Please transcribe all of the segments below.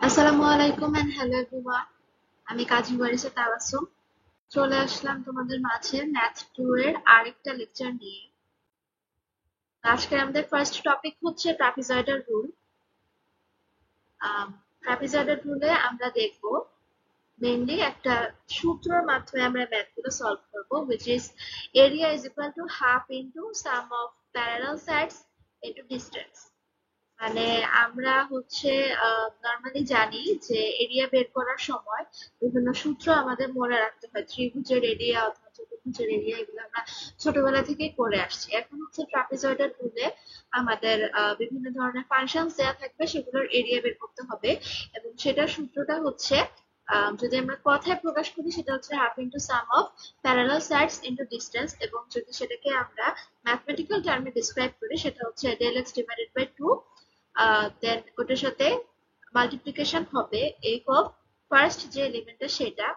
আসসালামু আলাইকুম and hello everyone. আমি কাজী ওয়ারিসা তাবাসসুম চলে আসলাম তোমাদের মাঝে ম্যাথ 2 এর আরেকটা লেকচার নিয়ে। আজকে আমাদের ফার্স্ট টপিক হচ্ছে ট্রাপিজয়েডাল রুল। ট্রাপিজয়েডাল রুলে আমরা দেখব মেইনলি একটা সূত্রের মাধ্যমে আমরা ম্যাথগুলো সলভ করব, which is area is equal to half into sum of parallel sides into distance। মানে আমরা হচ্ছে নর্মালি জানি যে এরিয়া বের করার সময় বিভিন্ন সূত্র আমাদের মনে রাখতে হয়, ত্রিভুজের এরিয়া অথবা চতুর্ভুজের এরিয়া, এগুলো আমরা ছোটবেলা থেকেই করে আসছি। এখন হচ্ছে ট্রাপিজয়েডাল রুলে আমাদের বিভিন্ন ধরনের ফাংশনস দেওয়া থাকবে, সেগুলোর এরিয়া বের করতে হবে। এবং সেটার সূত্রটা হচ্ছে যদি আমরা কথায় প্রকাশ করি সেটা হচ্ছে half into some of parallel sides into distance, এবং যদি সেটাকে আমরা ম্যাথমেটিক্যাল টার্মে ডিসক্রাইব করি সেটা হচ্ছে del X divided by two. Then ওটার সাথে মাল্টিপ্লিকেশন হবে এফ অফ ফার্স্ট যে এলিমেন্টটা সেটা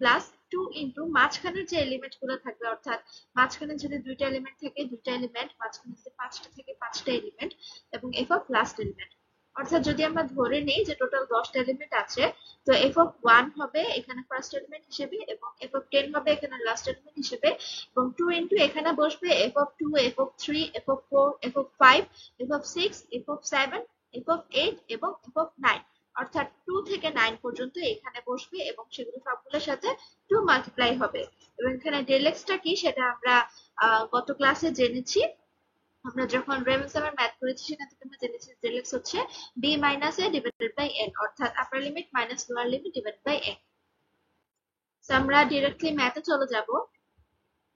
প্লাস টু ইন্টু মাঝখানের যে এলিমেন্ট গুলো থাকবে, অর্থাৎ মাঝখানে যদি দুইটা এলিমেন্ট থাকে দুইটা এলিমেন্ট, মাঝখানে যদি পাঁচটা থাকে পাঁচটা এলিমেন্ট, এবং এফ অফ লাস্ট এলিমেন্ট। অর্থাৎ যদি আমরা ধরে নিই যে টোটাল 10টা এলিমেন্ট আছে, তো এফ অফ ওয়ান হবে এখানে ফার্স্ট এলিমেন্ট হিসেবে, এবং এফ অফ টেন হবে এখানে লাস্ট এলিমেন্ট হিসেবে, এবং টু ইন্টু এখানে বসবে f of two, f of three, f of four, f of five, f of six, f of seven, f of eight এবং এফ অফ নাইন। অর্থাৎ two থেকে nine পর্যন্ত এখানে বসবে এবং সেগুলো সবগুলোর সাথে টু মাল্টিপ্লাই হবে। এবং এখানে ডেল এক্সটা কি সেটা আমরা গত ক্লাসে জেনেছি। আমরা যখন রেমনসনের ম্যাথ করেছি সেখান থেকে আমরা জেনেছি ডেল এক্স হচ্ছে B minus A divided by N, অর্থাৎ upper limit minus lower limit divided by N. আমরা ডিরেক্টলি ম্যাথে চলে যাব।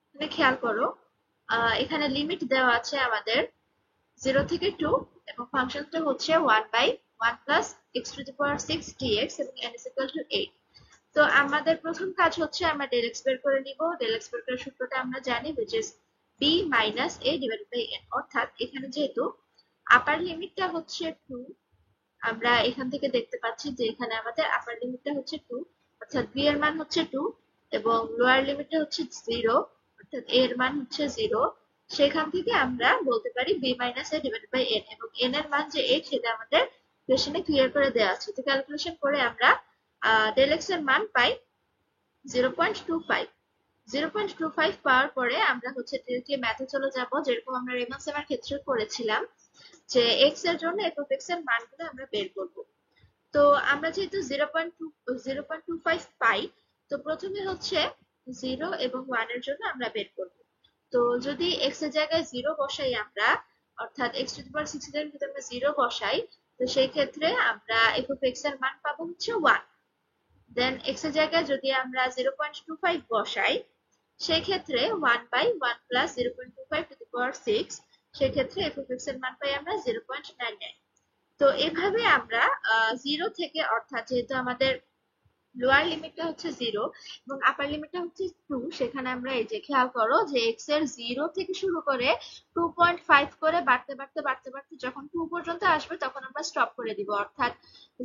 এখানে খেয়াল করো, এখানে লিমিট দেওয়া আছে আমাদের 0 থেকে 2, এবং ফাংশনটা হচ্ছে 1 by 1 plus x to the power 6 dx এবং n is equal to 8। তো আমাদের প্রথম কাজ হচ্ছে আমরা ডেল এক্স বের করে নিব। ডেল এক্স বের করার সূত্রটা আমরা জানি, which is b minus a divided by n। অর্থাৎ এখানে যেহেতু আপার লিমিটটা হচ্ছে 2, আমরা এখান থেকে দেখতে পাচ্ছি যে এখানে আমাদের আপার লিমিটটা হচ্ছে 2, অর্থাৎ b এর মান হচ্ছে 2, এবং লোয়ার লিমিটটা হচ্ছে 0, অর্থাৎ a এর মান হচ্ছে 0। সেখান থেকে আমরা বলতে পারি b minus a divided by n, এবং n এর মান যে 8 সেটা আমাদের কোশ্চেনে ক্লিয়ার করে দেওয়া আছে। তো ক্যালকুলেশন করে আমরা ডেল এক্স এর মান পাই 0.25। 0.25 পাওয়ার পরে আমরা হচ্ছে ডিরেক্টলি ম্যাথে চলে যাব, যেরকম আমরা রেমন সেমের ক্ষেত্রে করেছিলাম যে এক্স এর জন্য এফ অফ এক্স এর মানগুলো আমরা বের করব। তো আমরা যেহেতু 0.25 পাই, তো প্রথমে হচ্ছে 0 এবং 1 এর জন্য আমরা বের করব। তো যদি এক্স এর জায়গায় 0 বসাই আমরা, অর্থাৎ এক্স টু দি পাওয়ার 6 এর যদি আমরা 0 বসাই, তো সেই ক্ষেত্রে আমরা এফ অফ এক্স এর মান পাবো হচ্ছে 1। দেন এক্স এর জায়গায় যদি আমরা 0.25 বসাই, সেক্ষেত্রে 1 by 1 plus 0.25 two the power 6, সেক্ষেত্রে এফ অফ এক্স এর মান পাই আমরা 0.99। তো এভাবে আমরা 0 থেকে, অর্থাৎ যেহেতু আমাদের লোয়ার লিমিটটা হচ্ছে 0 এবং আপার লিমিটটা হচ্ছে 2, সেখানে আমরা এই যে খেয়াল করো যে এক্স এর 0 থেকে শুরু করে 2.5 করে বাড়তে বাড়তে বাড়তে বাড়তে যখন 2 পর্যন্ত আসবে তখন আমরা স্টপ করে দিব। অর্থাৎ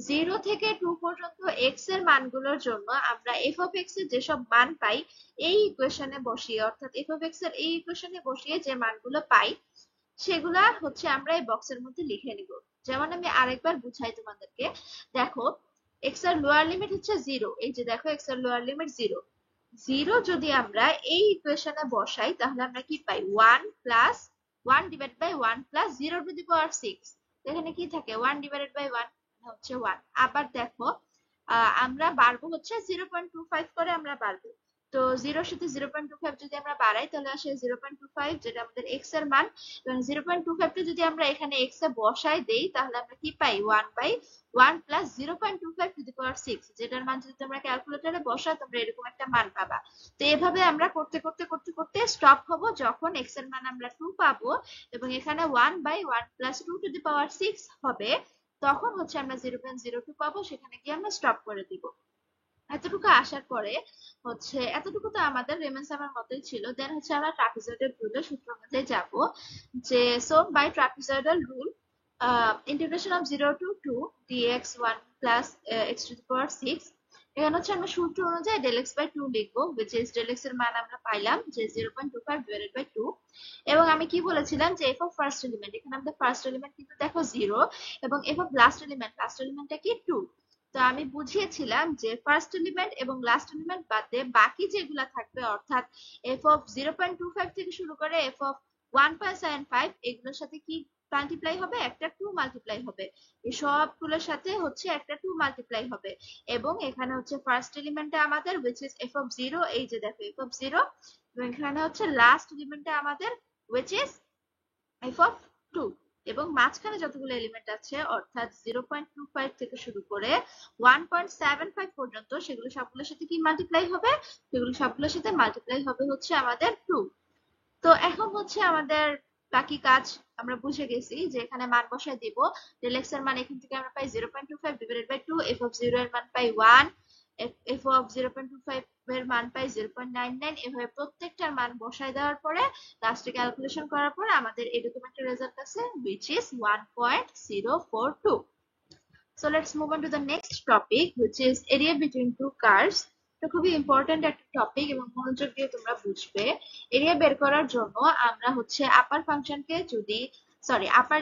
0 থেকে 2 পর্যন্ত এক্স এর মানগুলোর জন্য আমরা এফ অফ এক্স এর যেসব মান পাই এই ইকুয়েশনে বসিয়ে, অর্থাৎ এফ অফ এক্স এর এই ইকুয়েশনে বসিয়ে যে মানগুলো পাই সেগুলা হচ্ছে আমরা এই বক্সের মধ্যে লিখে নিব। যেমন আমি আরেকবার বুঝাই তোমাদেরকে। দেখো, এক্স এর লোয়ার লিমিট হচ্ছে 0, এই যে দেখো এক্স এর লোয়ার লিমিট 0। 0 যদি আমরা এই ইকুয়েশনে বসাই তাহলে আমরা কি পাই 1 plus 1 divide by 1 plus 0 to the power 6। এখানে কি থাকে 1 ডিভাইডেড বাই 1 হচ্ছে 1। আবার দেখো, আমরা বাড়বো হচ্ছে 0.25 করে আমরা বাড়বো। তো 0 সাথে 0.25 যদি আমরা বাড়াই তাহলে আসে 0.25, যেটা আমাদের এক্স এর মান। এবং 0.25 টা যদি আমরা এখানে এক্স এ বসাই দেই তাহলে আমরা কি পাই 1 by 1 plus 0.25 two the power 6, যেটার মান যদি তোমরা ক্যালকুলেটরে বসাও তোমরা এরকম একটা মান পাবা। তো এভাবে আমরা করতে করতে করতে করতে স্টপ হব যখন এক্স এর মান আমরা 2 পাবো এবং এখানে 1 by 1 plus 2 two the power 6 হবে, তখন হচ্ছে আমরা 0.02 পাবো, সেখানে গিয়ে আমরা স্টপ করে দিব। এতটুকু আসার পরে হচ্ছে, এতটুকু তো আমাদের রেমেন্স আমার মতোই ছিল। দেন হচ্ছে আমরা ট্রাপিজয়েডাল রুলের সূত্রের মধ্যে যাব, যে so by trapezoidal rule integration of 0 to 2 dx 1 plus x to the power 6। এখানে হচ্ছে আমরা সূত্র অনুযায়ী ডেল এক্স বাই 2 লিখবো, which is ডেল এক্স এর মান আমরা পাইলাম যে 0.25 ডিভাইডেড বাই 2। এবং আমি কি বলেছিলাম যে এফ অফ ফার্স্ট এলিমেন্ট, এখানে আমাদের ফার্স্ট এলিমেন্ট কিন্তু দেখো 0, এবং এফ অফ লাস্ট এলিমেন্টটা কি 2। তো আমি বুঝিয়েছিলাম যে ফার্স্ট এলিমেন্ট এবং লাস্ট এলিমেন্ট বাদে বাকি যেগুলা থাকবে, অর্থাৎ এফ অফ 0.25 থেকে শুরু করে এফ অফ 1.75, এগুলোর সাথে কি মাল্টিপ্লাই হবে? একটা 2 মাল্টিপ্লাই হবে। এই সবগুলোর সাথে হচ্ছে একটা 2 মাল্টিপ্লাই হবে। এবং এখানে হচ্ছে ফার্স্ট এলিমেন্টে আমাদের which is f of 0, এই যে দেখো f of 0, এবং এখানে হচ্ছে লাস্ট এলিমেন্টে আমাদের which is f of 2। এবং মাঝখানে যতগুলো এলিমেন্ট আছে অর্থাৎ 0.25 থেকে শুরু করে 1.75 পর্যন্ত, সেগুলো সবগুলোর সাথে কি মাল্টিপ্লাই হবে? সেগুলো সবগুলোর সাথে মাল্টিপ্লাই হবে হচ্ছে আমাদের 2। তো এখন হচ্ছে আমাদের বাকি কাজ আমরা বুঝে গেছি যে এখানে মান বসায় দিব। del x এর মান এখান থেকে আমরা পাই 0.25 ডিভাইডেড বাই 2, f of 0 এর মান পাই 1, f of 0.25 এর মান পাই 0.99। এভাবে প্রত্যেকটার মান বসায় দেওয়ার পরে লাস্টে ক্যালকুলেশন করার পরে আমাদের এরকম একটা রেজাল্ট আছে which is 1.042। So let's move on to the next topic which is area between two curves। এটা খুবই ইম্পর্টেন্ট একটা টপিক এবং মনোযোগ দিয়ে তোমরা বুঝবে। এরিয়া বের করার জন্য আমরা হচ্ছে আপার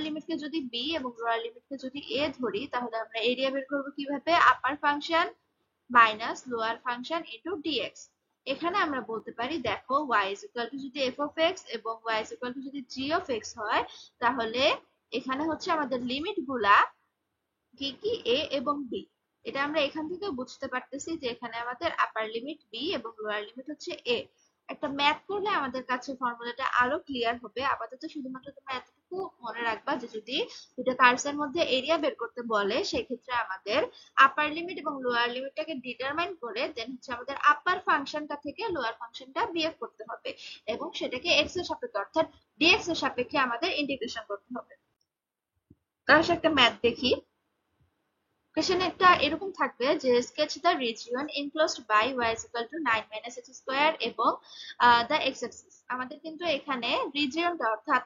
লিমিটকে যদি b এবং লোয়ার লিমিটকে যদি a ধরি, তাহলে আমরা এরিয়া বের করব কিভাবে? Upper function minus lower function into dx। এখানে আমরা বলতে পারি দেখো y is equal to যদি f of x এবং y is equal to যদি g of x হয়, তাহলে এখানে হচ্ছে আমাদের লিমিট গুলা কি কি a এবং b। এটা আমরা এখান থেকে বুঝতে পারতেছি যে এখানে আমাদের আপার লিমিট b এবং লোয়ার লিমিট হচ্ছে a। একটা ম্যাথ করলে আমাদের কাছে ফর্মুলাটা আরো ক্লিয়ার হবে। আপাতত শুধুমাত্র তোমরা এতটুকু মনে রাখবা যে যদি দুটো কার্ভের মধ্যে এরিয়া বের করতে বলে, সেক্ষেত্রে আমাদের আপার লিমিট এবং লোয়ার লিমিটটাকে ডিটারমাইন করে দেন হচ্ছে আমাদের আপার ফাংশনটা থেকে লোয়ার ফাংশনটা বিয়োগ করতে হবে এবং সেটাকে x এর সাপেক্ষে অর্থাৎ dx এর সাপেক্ষে আমাদের ইন্টিগ্রেশন করতে হবে। তার একটা ম্যাথ দেখি। কোশ্চেন একটা এরকম থাকবে যে sketch the region enclosed by y is equal to 9 minus x square এবং দ্য x অ্যাক্সিস। আমাদের কিন্তু এখানে রিজিয়নটা অর্থাৎ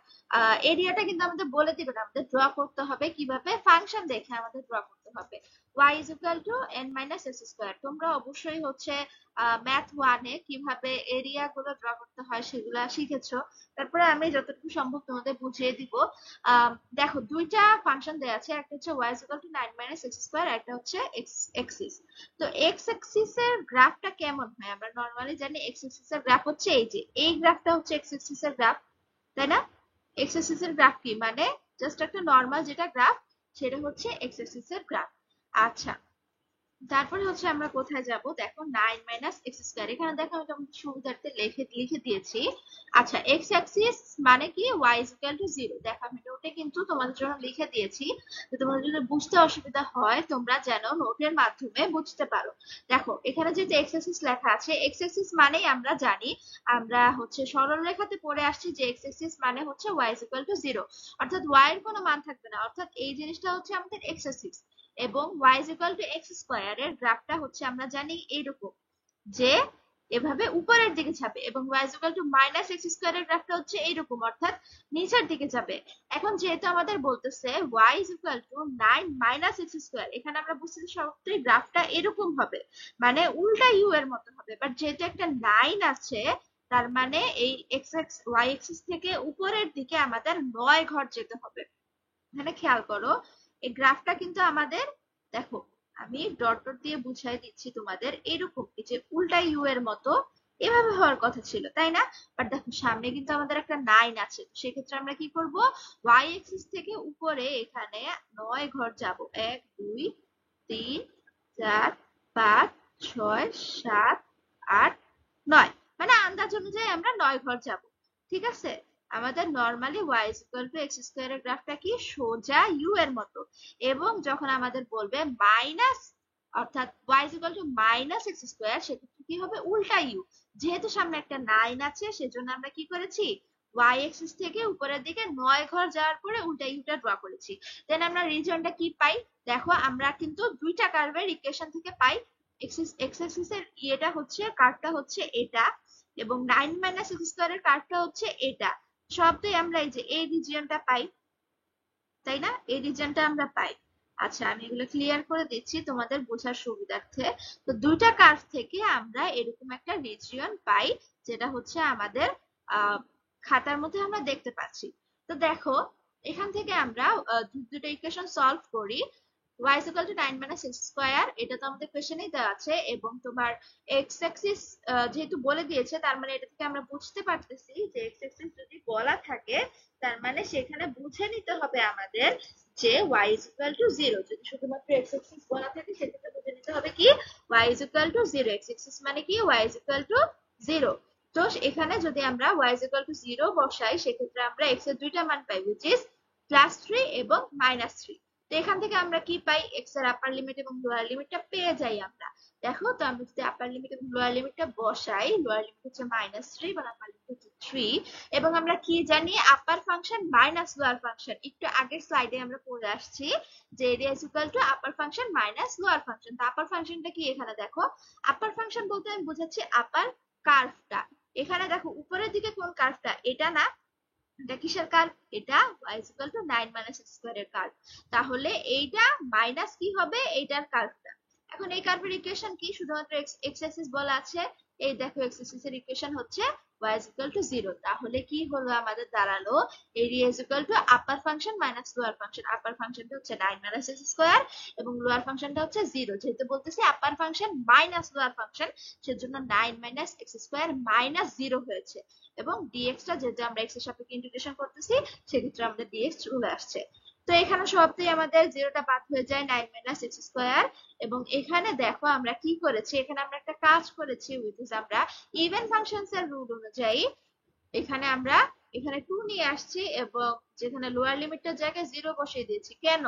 এরিয়াটা কিন্তু আমাদের বলে দিবে না, আমাদের ড্র করতে হবে কিভাবে? ফাংশন দেখে আমাদের ড্র করতে হবে। y is equal to n minus x square. তোমরা অবশ্যই হচ্ছে ম্যাথ 1 এ কিভাবে এরিয়া গুলো ড্র করতে হয় সেগুলা শিখেছো। তারপরে আমি যতটুকু সম্ভব তোমাদের বুঝিয়ে দিব। দেখো দুইটা ফাংশন দেয়া আছে, একটা হচ্ছে y is equal to 9 minus x square, একটা হচ্ছে x অ্যাক্সিস। তো x অ্যাক্সিস এর গ্রাফটা কেমন হয়? আমরা নরমালি জানি x অ্যাক্সিস এর গ্রাফ হচ্ছে এই যে এই গ্রাফটা হচ্ছে x অ্যাক্সিস এর গ্রাফ, তাই না? x অ্যাক্সিস এর গ্রাফ কি মানে জাস্ট একটা নরমাল যেটা গ্রাফ সেটা হচ্ছে x অ্যাক্সিস এর গ্রাফ। আচ্ছা, তারপরে হচ্ছে আমরা কোথায় যাব? দেখো 9 মাইনাস এক্স স্কয়ার, এখানে দেখো আমি তোমাদের সুবিধার্থে লিখে লিখে দিয়েছি। আচ্ছা, এক্স অ্যাক্সিস মানে কি? y is equal to 0। দেখো আমি নোটে কিন্তু তোমাদের জন্য লিখে দিয়েছি, তো তোমাদের যদি বুঝতে অসুবিধা হয় তোমরা যেন নোটের মাধ্যমে বুঝতে পারো। দেখো এখানে যেহেতু এক্স অ্যাক্সিস লেখা আছে, এক্স অ্যাক্সিস মানেই আমরা জানি, আমরা হচ্ছে সরল রেখাতে পড়ে আসছি যে এক্স অ্যাক্সিস মানে হচ্ছে y is equal to 0, অর্থাৎ y এর কোনো মান থাকবে না, অর্থাৎ এই জিনিসটা হচ্ছে আমাদের এক্স অ্যাক্সিস। এবং y is equal to x square এর গ্রাফটা হচ্ছে আমরা জানি এইরকম যে এভাবে উপরের দিকে যাবে, এবং y is equal to minus x square এর গ্রাফটা হচ্ছে এইরকম অর্থাৎ নিচের দিকে যাবে। এখন যেহেতু আমাদের বলতেছে y is equal to 9 minus x square, এখানে আমরা বুঝতেছি সবটাই গ্রাফটা এরকম হবে, মানে উল্টা u এর মতো হবে। বাট যেহেতু একটা 9 আছে, তার মানে এই x y এক্সিস থেকে উপরের দিকে আমাদের 9 ঘর যেতে হবে। এখানে খেয়াল করো এই গ্রাফটা কিন্তু আমাদের, দেখো আমি ডট ডট দিয়ে বুঝাই দিচ্ছি তোমাদের, এরকম এই যে উল্টা ইউ এর মতো এভাবে হওয়ার কথা ছিল, তাই না? বাট দেখো সামনে কিন্তু আমাদের একটা 9 আছে, সেক্ষেত্রে আমরা কি করব? y এক্সিস থেকে উপরে এখানে 9 ঘর যাব, 1 2 3 4 5 6 7 8 9, মানে আন্দাজ অনুযায়ী আমরা 9 ঘর যাব। ঠিক আছে? আমাদের normally y is equal to x square এর গ্রাফটা কি সোজা u এর মতো, এবং যখন আমাদের বলবে মাইনাস অর্থাৎ y is equal to minus x square, সেক্ষেত্রে কি হবে? উল্টা u। যেহেতু সামনে একটা 9 আছে সেজন্য আমরা কি করেছি? y এক্সিস থেকে উপরের দিকে 9 ঘর যাওয়ার পরে উল্টা ইউটা ড্র করেছি। দেন আমরা রিজনটা কি পাই? দেখো আমরা কিন্তু দুইটা কার্ভের ইকুয়েশন থেকে পাই, এক্স অ্যাক্সিস এর ইয়েটা হচ্ছে কার্ভটা হচ্ছে এটা, এবং 9 মাইনাস x স্কয়ার এর কার্ভটা হচ্ছে এটা। সবটাই আমরা এই যে এই রিজিয়নটা পাই, তাই না? এই রিজিয়নটা আমরা পাই। আচ্ছা, আমি এগুলো ক্লিয়ার করে দিচ্ছি তোমাদের বোঝার সুবিধার্থে। তো দুইটা কার্ভ থেকে আমরা এরকম একটা রিজিয়ন পাই, যেটা হচ্ছে আমাদের খাতার মধ্যে আমরা দেখতে পাচ্ছি। তো দেখো এখান থেকে আমরা দুটো ইকুয়েশন সলভ করি। y is equal to 9 minus x square, এটা তো আমাদের কোশ্চেনেই দেওয়া আছে। এবং তোমার x অ্যাক্সিস যেহেতু বলে দিয়েছে, তার মানে এটা থেকে আমরা বুঝতে পারতেছি যে x অ্যাক্সিস যদি বলা থাকে, তার মানে সেখানে বুঝে নিতে হবে আমাদের যে y is equal to 0। যদি শুধুমাত্র x অ্যাক্সিস বলা থাকে, সেক্ষেত্রে বুঝে নিতে হবে কি y is equal to 0। x Axis মানে কি y is equal to 0। তো এখানে যদি আমরা y is equal to 0 বসাই, সেক্ষেত্রে আমরা x এর দুইটা মান পাই, which is +3 এবং -3। তো এখান থেকে আমরা কি পাই, x এর আপার লিমিট এবং লোয়ার লিমিটটা পেয়ে যাই আমরা। দেখো, তো আমরা যদি আপার লিমিট এবং লোয়ার লিমিটটা বসাই, লোয়ার লিমিট হচ্ছে -3 এবং আপার লিমিট হচ্ছে 3। এবং আমরা কি জানি, আপার ফাংশন মাইনাস লোয়ার ফাংশন, একটু আগের স্লাইডে আমরা পড়ে আসছি যে area is equal two upper function minus lower function. তো আপার ফাংশনটা কি, এখানে দেখো আপার ফাংশন বলতে আমি বুঝাচ্ছি আপার কার্ভটা। এখানে দেখো উপরের দিকে কোন কার্ভটা, এটা না, এটা কিসের কার্ভ, এটা y is equal to 9 minus x square এর কার্ভ। তাহলে এইটা মাইনাস কি হবে, এইটার কার্ভটা। এখন এই কার্ভের ইকুয়েশন কি, শুধুমাত্র x অ্যাক্সিস বলা আছে। এই দেখো x অ্যাক্সিস এর ইকুয়েশন হচ্ছে y is equal to 0। তাহলে কি হলো, আমাদের দাঁড়ালো area is equal to upper function minus lower function. Upper ফাংশনটা হচ্ছে 9 minus x স্কয়ার এবং লোয়ার ফাংশনটা হচ্ছে 0। যেহেতু বলতেছি upper function minus lower function, সেজন্য 9 minus x স্কয়ার মাইনাস 0 হয়েছে। এবং dx টা যেহেতু আমরা x এর সাপেক্ষে ইন্টিগ্রেশন করতেছি, সেক্ষেত্রে আমাদের dx চলে আসছে। তো এখানে সবটাই আমাদের জিরোটা বাদ হয়ে যায়, 9 minus x স্কয়ার। এবং এখানে দেখো আমরা কি করেছি, এখানে আমরা একটা কাজ করেছি, which is আমরা ইভেন ফাংশনস এর রুল অনুযায়ী এখানে আমরা এখানে 2 নিয়ে আসছি এবং যেখানে লোয়ার লিমিটটার জায়গায় 0 বসিয়ে দিয়েছি। কেন,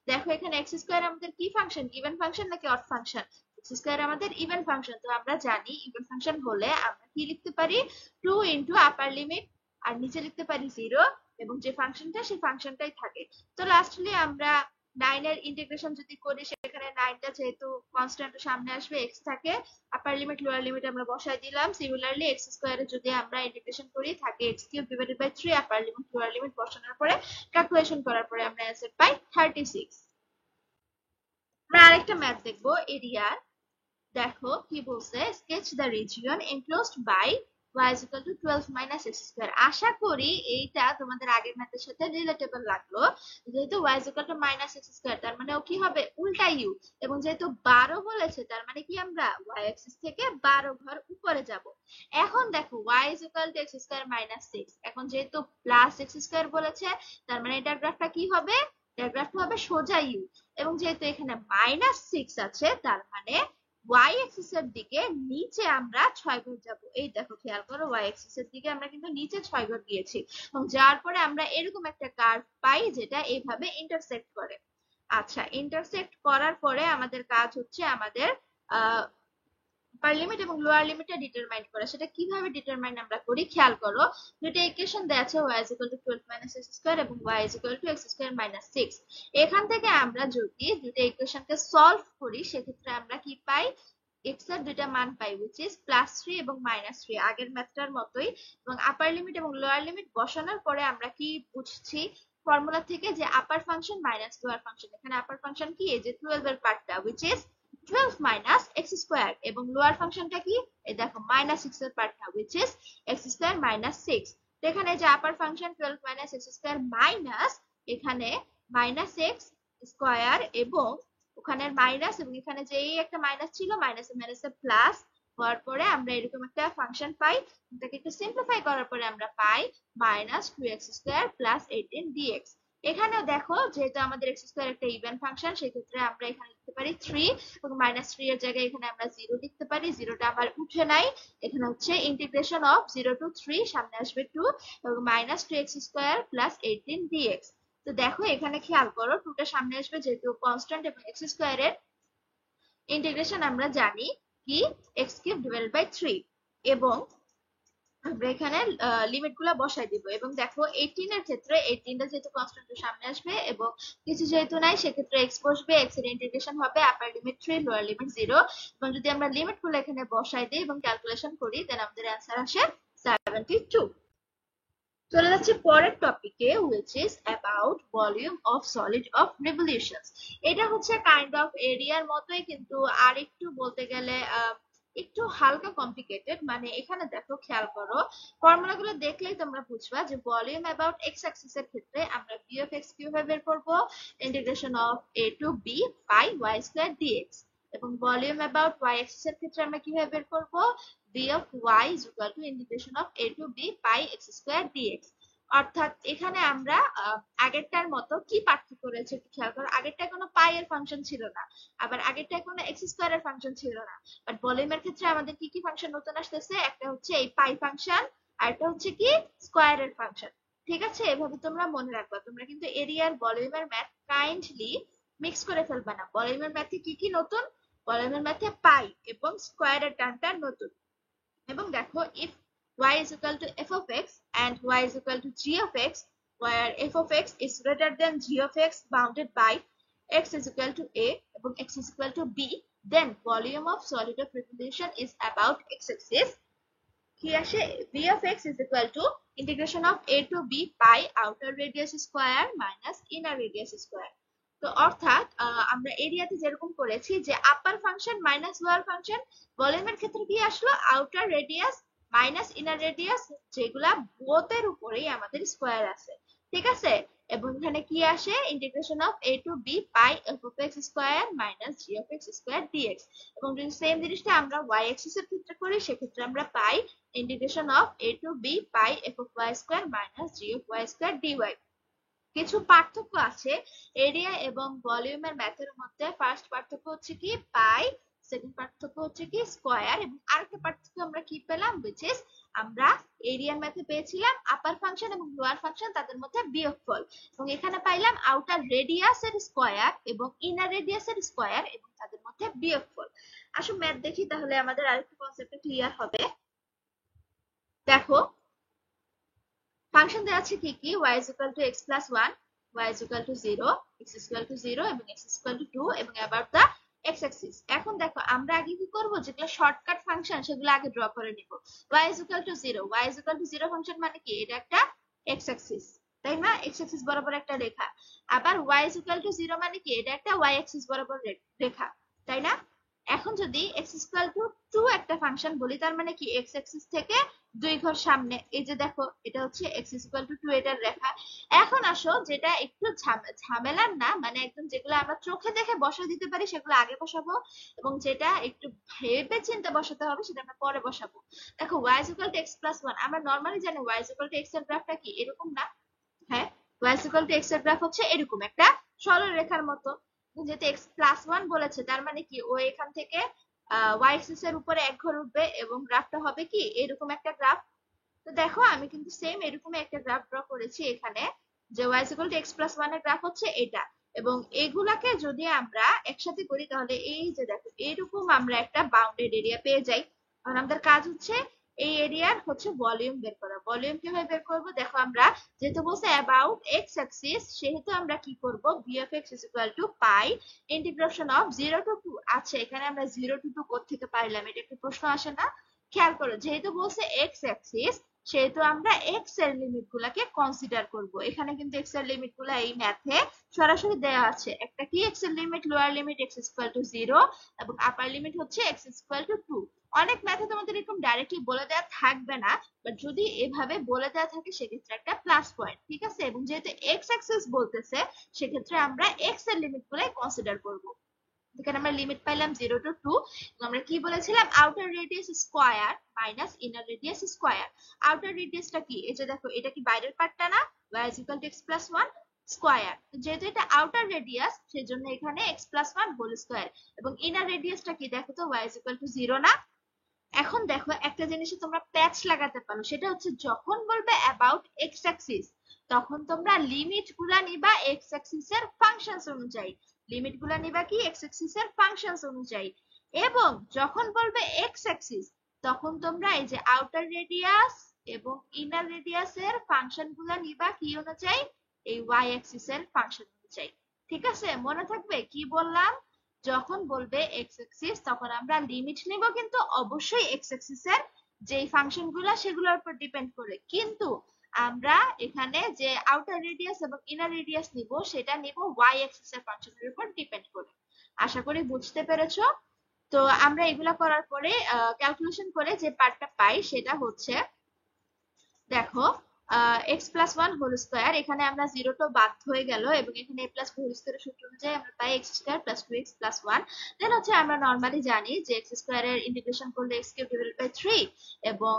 দেখো এখানে x স্কয়ার আমাদের কি ফাংশন, ইভেন ফাংশন নাকি অড ফাংশন? x স্কয়ার আমাদের ইভেন ফাংশন। তো আমরা জানি ইভেন ফাংশন হলে আমরা কি লিখতে পারি, 2 ইনটু আপার লিমিট আর নিচে লিখতে পারি 0, এবং যে ফাংশনটা সেই ফাংশনটাই থাকে। তো লাস্টলি আমরা 9 এর ইন্টিগ্রেশন যদি করি, সেখানে 9 টা যেহেতু কনস্ট্যান্ট সামনে আসবে, x থাকে, আপার লিমিট লোয়ার লিমিট আমরা বসাই দিলাম। সিমিলারলি x স্কয়ারে যদি আমরা ইন্টিগ্রেশন করি, থাকে x cube divided by 3, upper limit lower limit বসানোর পরে ক্যালকুলেশন করার পরে আমরা অ্যান্সার পাই 36। আমরা আরেকটা ম্যাথ দেখবো এরিয়ার। দেখো কি বলছে, sketch the region enclosed by y is equal to 12 minus x square। আশা করি এইটা তোমাদের আগের ম্যাথের সাথে রিলেটেবল লাগলো। যেহেতু y is equal to minus x square, তার মানে ও কি হবে, উল্টা u। এবং যেহেতু 12 বলেছে, তার মানে কি আমরা y অ্যাক্সিস থেকে 12 ঘর উপরে যাব। এখন দেখো y is equal to x square minus 6। এখন যেহেতু প্লাস x square বলেছে, তার মানে এটার গ্রাফটা কি হবে, এটার গ্রাফটা হবে সোজা u। এবং যেহেতু এখানে -6 আছে, তার মানে y অ্যাক্সিস এর দিকে নিচে আমরা 6 ঘর যাব। এই দেখো খেয়াল করো, y অ্যাক্সিস এর দিকে আমরা কিন্তু নিচে 6 ঘর গিয়েছি, এবং যার পরে আমরা এরকম একটা কার্ভ পাই যেটা এইভাবে ইন্টারসেক্ট করে। আচ্ছা, ইন্টারসেক্ট করার পরে আমাদের কাজ হচ্ছে আমাদের আপার লিমিট এবং লোয়ার লিমিটটা ডিটারমাইন করা। সেটা কিভাবে ডিটারমাইন আমরা করি, খেয়াল করো, দুটো ইকুয়েশন দেওয়া আছে, y is equal to 12 minus x square এবং y is equal to x square minus 6। এখান থেকে আমরা যদি দুটো ইকুয়েশনকে সলভ করি, সেক্ষেত্রে আমরা কি পাই, x এর দুইটা মান পাই, which is +3 এবং -3, আগের ম্যাথটার মতোই। এবং আপার লিমিট এবং লোয়ার লিমিট বসানোর পরে আমরা কি বুঝছি ফর্মুলা থেকে, যে upper function minus lower function. এখানে আপার ফাংশন কি, এই যে 12 এর পার্টটা, which is 12 minus x square, এবং লোয়ার ফাংশনটা কি, এই দেখো -6 এর পার্টটা, which is x square minus 6। তো এখানে যে upper function 12 minus x square minus এখানে -x স্কয়ার, এবং ওখানে মাইনাস, এবং এখানে যে এই একটা মাইনাস ছিল, মাইনাসে মাইনাসে প্লাস হওয়ার পরে আমরা এরকম একটা ফাংশন পাই। এটাকে একটু সিম্পলিফাই করার পরে আমরা পাই -2x স্কয়ার প্লাস 18 dx। এখানেও দেখো, যেহেতু আমাদের x স্কয়ার একটা ইভেন ফাংশন, সেক্ষেত্রে আমরা এখানে লিখতে পারি 3, এবং -3 এর জায়গায় এখানে আমরা 0 লিখতে পারি। 0টা আবার উঠে নাই, এখানে হচ্ছে ইন্টিগ্রেশন অফ 0 to 3, সামনে আসবে 2, এবং -2x স্কয়ার প্লাস 18 dx। তো দেখো এখানে খেয়াল করো, 2টা সামনে আসবে, যেহেতু কনস্ট্যান্ট, এবং x স্কয়ারের ইন্টিগ্রেশন আমরা জানি কি, x কিউব ডিভাইডেড বাই 3। এবং আমরা এখানে লিমিট গুলা বসাই দিব। এবং দেখো 18 এর ক্ষেত্রে 18টা যেহেতু কনস্ট্যান্ট সামনে আসবে এবং কিছু যেহেতু নাই, সেক্ষেত্রে x বসবে, x এর ইন্টিগ্রেশন হবে আপার লিমিট 3 লোয়ার লিমিট 0। এবং যদি আমরা লিমিট গুলো এখানে বসাই দিই এবং ক্যালকুলেশন করি, দেন আমাদের অ্যান্সার আসে 72। চলে যাচ্ছে পরের টপিকে, which is about volume of solid of revolutions। এটা হচ্ছে কাইন্ড অফ এরিয়ার মতোই, কিন্তু আর একটু বলতে গেলে একটু হালকা কমপ্লিকেটেড, মানে এখানে দেখো খেয়াল করো, ফর্মুলাগুলো দেখলেই তোমরা বুঝবা যে ভলিউম অ্যাবাউট এক্স অ্যাক্সিস এর ক্ষেত্রে আমরা ভি অফ এক্স কিভাবে বের করবো, integration of a to b by y square dx, এবং ভলিউম অ্যাবাউট ওয়াই অ্যাক্সিস এর ক্ষেত্রে আমরা কিভাবে বের করবো, V of y is equal to integration of a to b by x square dx. অর্থাৎ এখানে আমরা আগেরটার মতো কি পার্থক্য রয়েছে একটু খেয়াল করো, আগেরটা কোনো পাই এর ফাংশন ছিল না, আবার আগেরটা কোনো এক্স স্কয়ার এর ফাংশন ছিল না, বাট ভলিউমের ক্ষেত্রে আমাদের কি কি ফাংশন নতুন আসতেছে, একটা হচ্ছে এই পাই ফাংশন, আর একটা হচ্ছে কি স্কয়ারের ফাংশন। ঠিক আছে, এভাবে তোমরা মনে রাখবা, তোমরা কিন্তু এরিয়ার ভলিউমের ম্যাথ কাইন্ডলি মিক্স করে ফেলবা না। ভলিউমের ম্যাথে কি কি নতুন, ভলিউমের ম্যাথে পাই এবং স্কয়ারের টার্মটা নতুন। এবং দেখো, if y is equal to f of x and y is equal to g of x, where f of x is greater than g of x bounded by x is equal to a এবং x is equal to b, then volume of solid of revolution is about x-axis. কি আসে, v of x is equal to integration of a to b by outer radius square minus inner radius square. তো অর্থাৎ আমরা এরিয়াতে যেরকম করেছি যে upper function minus lower function, ভলিউমের ক্ষেত্রে কি আসলো, outer radius minus inner radius, যেগুলা বোথের উপরেই আমাদের স্কয়ার আছে। ঠিক আছে, এবং এখানে কি আসে, integration of a to b by f of x square minus g of x square dx, এবং যদি সেম জিনিসটা আমরা y অ্যাক্সিস এর ক্ষেত্রে করি সেক্ষেত্রে আমরা পাই integration of a to b by f of y square minus g of y square dy। কিছু পার্থক্য আছে এরিয়া এবং ভলিউমের ম্যাথের মধ্যে। ফার্স্ট পার্থক্য হচ্ছে কি পাই, সেকেন্ড পার্থক্য হচ্ছে কি স্কয়ার, এবং আরেকটা পার্থক্য আমরা কি পেলাম, which is আমরা এরিয়ার ম্যাথে পেয়েছিলাম আপার ফাংশন এবং লোয়ার ফাংশন তাদের মধ্যে বিয়োগফল, এবং এখানে পাইলাম আউটার রেডিয়াস এর স্কয়ার এবং ইনার রেডিয়াস এর স্কয়ার এবং তাদের মধ্যে বিয়োগফল। আসো ম্যাথ দেখি, তাহলে আমাদের আরেকটা কনসেপ্ট ক্লিয়ার হবে। দেখো, ফাংশন দেওয়া আছে কি কি, y is equal to x plus 1, y is equal to 0, x is equal to 0 এবং x is equal to 2 এবং about the x axis। এখন দেখো আমরা আগে কি করব, যেগুলো শর্টকাট ফাংশন সেগুলো আগে ড্র করে নিব। y is equal to 0, y is equal to 0 function মানে কি, এটা একটা x axis, তাই না, x axis বরাবর একটা রেখা। আবার y is equal to 0 মানে কি, এটা একটা y axis বরাবর রেখা, তাই না। এখন যদি x is equal to 2 একটা ফাংশন বলি, তার মানে কি x axis থেকে 2 ঘর সামনে, এই যে দেখো এটা হচ্ছে x is equal to 2 এটার রেখা। এখন আসো, যেটা একটু ঝামেলার না, মানে একদম যেগুলো আমরা চোখে দেখে বসা দিতে পারি সেগুলো আগে বসাবো, এবং যেটা একটু ভেবে চিন্তে বসাতে হবে সেটা আমরা পরে বসাবো। দেখো y is equal to x plus 1, আমরা নরমালি জানি y is equal to x এর গ্রাফটা কি এরকম না, হ্যাঁ, y is equal to x এর গ্রাফ হচ্ছে এরকম একটা সরল রেখার মতো। যেহেতু x প্লাস 1 বলেছে, তার মানে কি ও এখান থেকে y axis এর উপরে এক ঘর উঠবে এবং গ্রাফটা হবে কি এরকম একটা গ্রাফ। তো দেখো আমি কিন্তু সেম এরকম একটা গ্রাফ ড্র করেছি এখানে, যে y is equal to x plus 1 এর গ্রাফ হচ্ছে এটা, এবং এগুলাকে যদি আমরা একসাথে করি তাহলে এই যে দেখো এরকম আমরা একটা বাউন্ডেড এরিয়া পেয়ে যাই। আর আমাদের কাজ হচ্ছে এই এরিয়ার হচ্ছে ভলিউম বের করা। ভলিউম কিভাবে বের করব, দেখো আমরা যেহেতু বলছে অ্যাবাউট এক্স অ্যাক্সিস, সেহেতু আমরা কি করব, V of x is equal to pi integration of 0 to 2। আচ্ছা, এখানে আমরা 0 টু 2 কোথা থেকে পাইলাম, এটা একটু প্রশ্ন আসে না। খেয়াল করো, যেহেতু বলছে এক্স অ্যাক্সিস সেহেতু আমরা এক্স এর লিমিট গুলাকে কনসিডার করব। এখানে কিন্তু এক্স এর লিমিট গুলা এই ম্যাথে সরাসরি দেওয়া আছে। একটা কি এক্স এর limit, lower limit x equal to 0 এবং আপার লিমিট হচ্ছে এক্স ইকুয়াল টু 2। অনেক ম্যাথে তোমাদের এরকম ডাইরেক্টলি বলে দেওয়া থাকবে না, বাট যদি এভাবে বলে দেওয়া থাকে সেক্ষেত্রে একটা প্লাস পয়েন্ট। ঠিক আছে, এবং যেহেতু এক্স অ্যাক্সিস বলতেছে সেক্ষেত্রে আমরা এক্স এর লিমিট গুলাই কনসিডার করব। এখানে আমরা লিমিট পাইলাম 0 টু 2, আমরা কি বলেছিলাম, outer radius square minus inner radius square. Outer রেডিয়াসটা কি, এই যে দেখো এটা কি বাইরের পার্টটা না, y is equal to x plus 1 square, যেহেতু এটা আউটার রেডিয়াস সেজন্য এখানে x plus 1 হোল স্কয়ার, এবং ইনার রেডিয়াসটা কি দেখো তো, y is equal to 0 না। এখন দেখো একটা জিনিসে তোমরা প্যাচ লাগাতে পারো, সেটা হচ্ছে যখন বলবে অ্যাবাউট এক্স অ্যাক্সিস তখন তোমরা লিমিট গুলা নিবা এক্স অ্যাক্সিস এর ফাংশনস অনুযায়ী, লিমিট গুলা নিবা কি এক্স অ্যাক্সিস এর ফাংশনস অনুযায়ী, এবং যখন বলবে এক্স অ্যাক্সিস তখন তোমরা এই যে আউটার রেডিয়াস এবং ইনার রেডিয়াস এর ফাংশন গুলা নিবা কি অনুযায়ী, এই ওয়াই অ্যাক্সিস এর ফাংশন অনুযায়ী। ঠিক আছে, মনে থাকবে কি বললাম, যখন বলবে এক্স অ্যাক্সিস তখন আমরা লিমিট নিব কিন্তু অবশ্যই এক্স অ্যাক্সিস এর যেই ফাংশন গুলা সেগুলোর উপর ডিপেন্ড করে, কিন্তু আমরা এখানে যে আউটার রেডিয়াস এবং ইনার রেডিয়াস নিব সেটা নিব ওয়াই অ্যাক্সিস এর ফাংশনের উপর ডিপেন্ড করে। আশা করি বুঝতে পেরেছো। তো আমরা এগুলা করার পরে ক্যালকুলেশন করে যে পার্টটা পাই সেটা হচ্ছে, দেখো, x plus one whole square, এখানে আমরা জিরোটা বাদ হয়ে গেল এবং এখানে এ প্লাস হোল স্কোয়ারের সূত্র অনুযায়ী আমরা পাই x square plus two x plus one. Then হচ্ছে আমরা নর্মালি জানি যে এক্স স্কোয়ারের ইন্টিগ্রেশন করলে x cube divided by three, এবং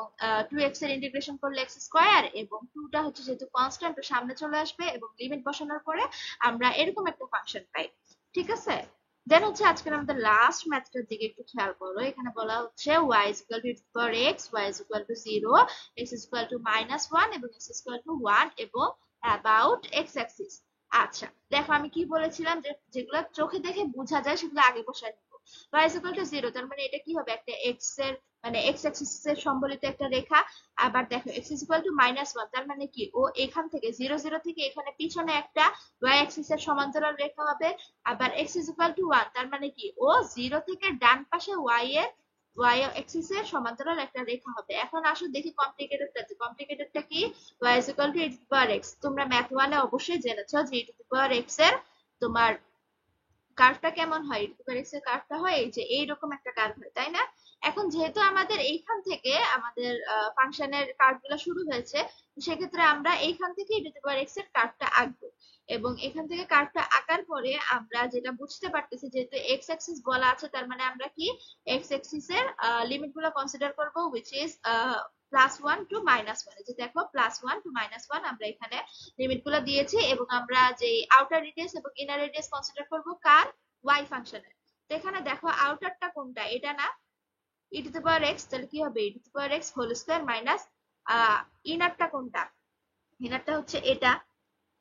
টু এক্স এর ইন্টিগ্রেশন করলে এক্স স্কোয়ার, এবং টুটা হচ্ছে যেহেতু কনস্ট্যান্ট তো সামনে চলে আসবে, এবং লিমিট বসানোর পরে আমরা এরকম একটা ফাংশন পাই। ঠিক আছে, দেন হচ্ছে আজকের আমাদের লাস্ট ম্যাথটার দিকে একটু খেয়াল করো। এখানে বলা হচ্ছে y is equal to e to the power x, y is equal to 0, x is equal to -1 এবং x is equal to 1 এবং about x axis। আচ্ছা, দেখো আমি কি বলেছিলাম যে যেগুলো চোখে দেখে বোঝা যায় সেগুলো আগে বসায় নিব। y is equal to 0, তার মানে এটা কি হবে, একটা x এর মানে x axis এর সম্বলিত একটা রেখা। আবার দেখো x is equal to -1, তার মানে কি ও এখান থেকে 0 0 থেকে এখানে পিছনে একটা y axis এর সমান্তরাল রেখা হবে। আবার x is equal to 1, তার মানে কি ও 0 থেকে ডান পাশে y axis এর সমান্তরাল একটা রেখা হবে। এখন আসো দেখি কমপ্লিকেটেডটা কি। কমপ্লিকেটেডটা কি, y is equal to e to the power x। তোমরা ম্যাথ 1 এ অবশ্যই জেনেছো যে e to the power x এর তোমার কার্ভটা কেমন হয়, e to the power x এর কার্ভটা হয় এই যে এইরকম একটা কার্ভ হয়, তাই না? এখন যেহেতু আমাদের এইখান থেকে আমাদের ফাংশনের কার্ভগুলো শুরু হয়েছে, সেক্ষেত্রে আমরা এইখান থেকে e to the power x এর কার্ভটা আঁকবো। এবং এখান থেকে কার্ভটা আঁকার পরে আমরা যেটা বুঝতে পারতেছি, যেহেতু এক্স অ্যাক্সিস বলা আছে, তার মানে আমরা কি এক্স অ্যাক্সিস এর লিমিট গুলো কনসিডার করবো, উইচ ইজ +1 টু -1। যে দেখো +1 টু -1 আমরা এখানে লিমিট গুলো দিয়েছি, এবং আমরা যে আউটার রেডিয়াস এবং ইনার রেডিয়াস কনসিডার করবো কার, ওয়াই ফাংশনের। তো এখানে দেখো আউটারটা কোনটা, এটা না, e to the power x, তাহলে কি হবে e to the power x whole square minus ইনারটা কোনটা, ইনারটা হচ্ছে এটা,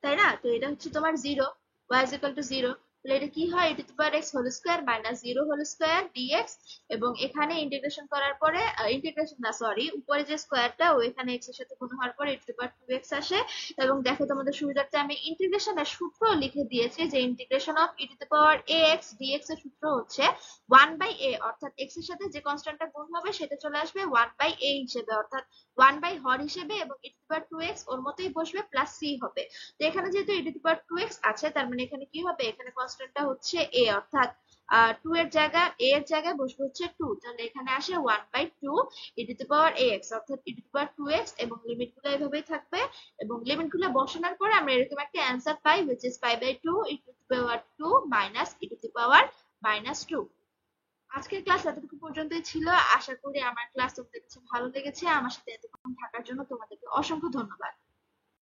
তাই না? তো এটা হচ্ছে তোমার 0, y is equal to 0, তাহলে এটা কি হয় e to the power x whole square minus 0 whole square dx। এবং এখানে ইন্টিগ্রেশন করার পরে ইন্টিগ্রেশন না সরি, উপরে যে স্কয়ারটা ও এখানে x এর সাথে গুণ হওয়ার পরে e to the power 2x আসে। এবং দেখো তোমাদের সুবিধার্থে আমি ইন্টিগ্রেশনের সূত্র লিখে দিয়েছি, যে integration of e to the power ax dx এর সূত্র হচ্ছে 1 বাই a, অর্থাৎ x এর সাথে যে কনস্ট্যান্টটা গুণ হবে সেটা চলে আসবে 1 বাই a হিসেবে, অর্থাৎ 1 বাই হর হিসেবে, এবং e to the power 2x ওর মতোই বসবে প্লাস c হবে। তো এখানে যেহেতু e to the power 2x আছে, তার মানে এখানে কি হবে, এখানে কনস্ট্যান্টটা হচ্ছে a, অর্থাৎ 2 এর জায়গায় a এর জায়গায় বসবে হচ্ছে 2, তাহলে এখানে আসে 1 by 2 e to the power ax, অর্থাৎ e to the power 2x, এবং লিমিট গুলো এভাবেই থাকবে। এবং লিমিট গুলো বসানোর পরে আমরা এরকম একটা answer pi, which is pi by 2 e to the power 2 minus e to the power -2। আজকের ক্লাস এতটুকু পর্যন্তই ছিল। আশা করি আমার ক্লাস তোমাদের কাছে ভালো লেগেছে। আমার সাথে এতক্ষণ থাকার জন্য তোমাদেরকে অসংখ্য ধন্যবাদ।